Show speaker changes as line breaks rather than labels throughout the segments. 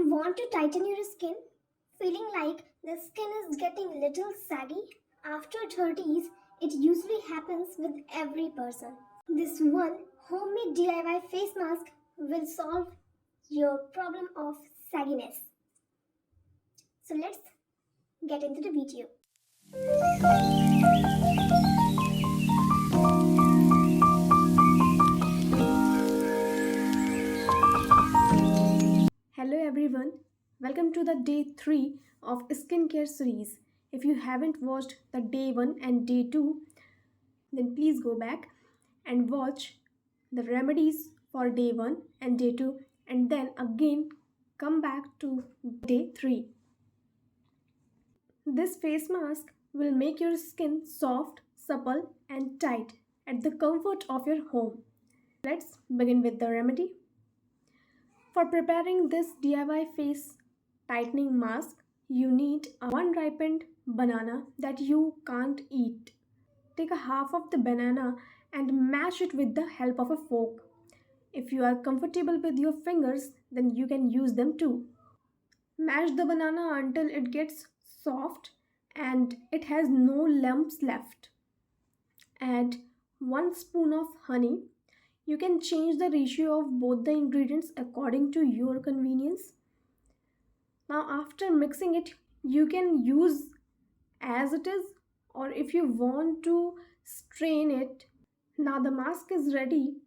Want to tighten your skin? Feeling like the skin is getting little saggy? After 30s, it usually happens with every person. This one homemade DIY face mask will solve your problem of sagginess. So let's get into the video.
Hello everyone, welcome to the day 3 of skincare series. If you haven't watched the day 1 and day 2, then please go back and watch the remedies for day 1 and day 2 and then again come back to day 3. This face mask will make your skin soft, supple and tight at the comfort of your home. Let's begin with the remedy. For preparing this DIY face tightening mask, you need one ripened banana that you can't eat. Take a half of the banana and mash it with the help of a fork. If you are comfortable with your fingers, then you can use them too. Mash the banana until it gets soft and it has no lumps left. Add 1 spoon of honey. You can change the ratio of both the ingredients according to your convenience. Now after mixing it, you can use as it is, or if you want to strain it. Now the mask is ready.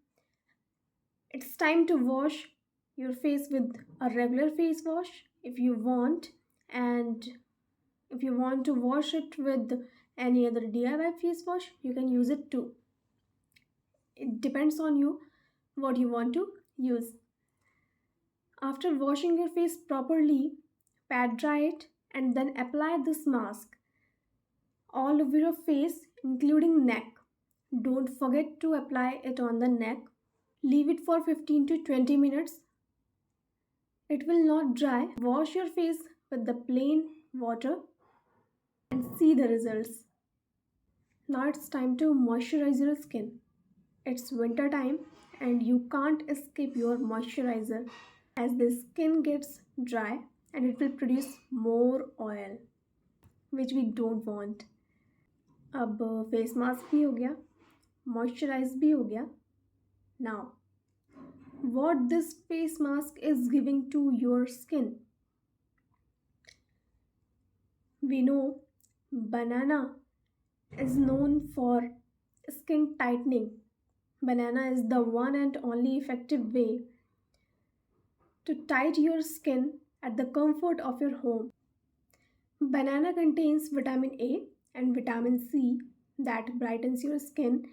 It's time to wash your face with a regular face wash if you want, and if you want to wash it with any other DIY face wash, you can use it too. It depends on you what you want to use. After washing your face properly, pat dry it and then apply this mask all over your face, including neck. Don't forget to apply it on the neck. Leave it for 15 to 20 minutes. It will not dry. Wash your face with the plain water and see the results. Now it's time to moisturize your skin. It's winter time and you can't escape your moisturizer as the skin gets dry and it will produce more oil which we don't want. अब face mask भी हो गया, moisturise भी हो गया. Now what this face mask is giving to your skin? We know banana is known for skin tightening. Banana is the one and only effective way to tighten your skin at the comfort of your home. Banana contains vitamin A and vitamin C that brightens your skin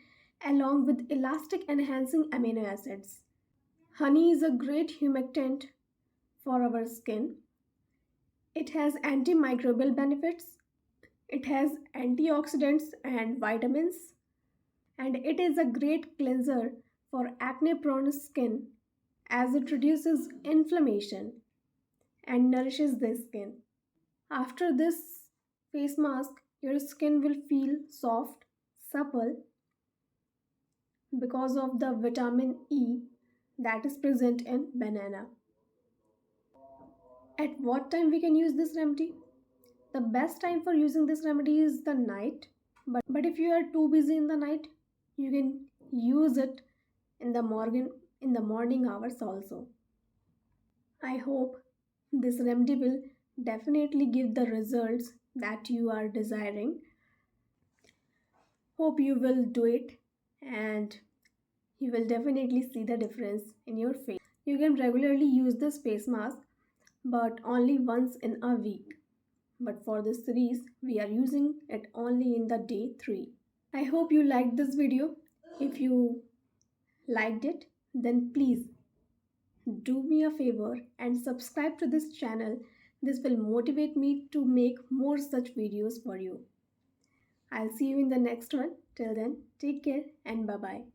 along with elastic enhancing amino acids. Honey is a great humectant for our skin. It has antimicrobial benefits. It has antioxidants and vitamins. And it is a great cleanser for acne-prone skin as it reduces inflammation and nourishes the skin. After this face mask, your skin will feel soft, supple because of the vitamin E that is present in banana. At what time we can use this remedy? The best time for using this remedy is the night. But if you are too busy in the night, you can use it in the morning hours also. I hope this remedy will definitely give the results that you are desiring. Hope you will do it and you will definitely see the difference in your face. You can regularly use this face mask but only once in a week. But for this series, we are using it only in the day 3. I hope you liked this video. If you liked it, then please do me a favor and subscribe to this channel. This will motivate me to make more such videos for you. I'll see you in the next one. Till then, take care and bye-bye.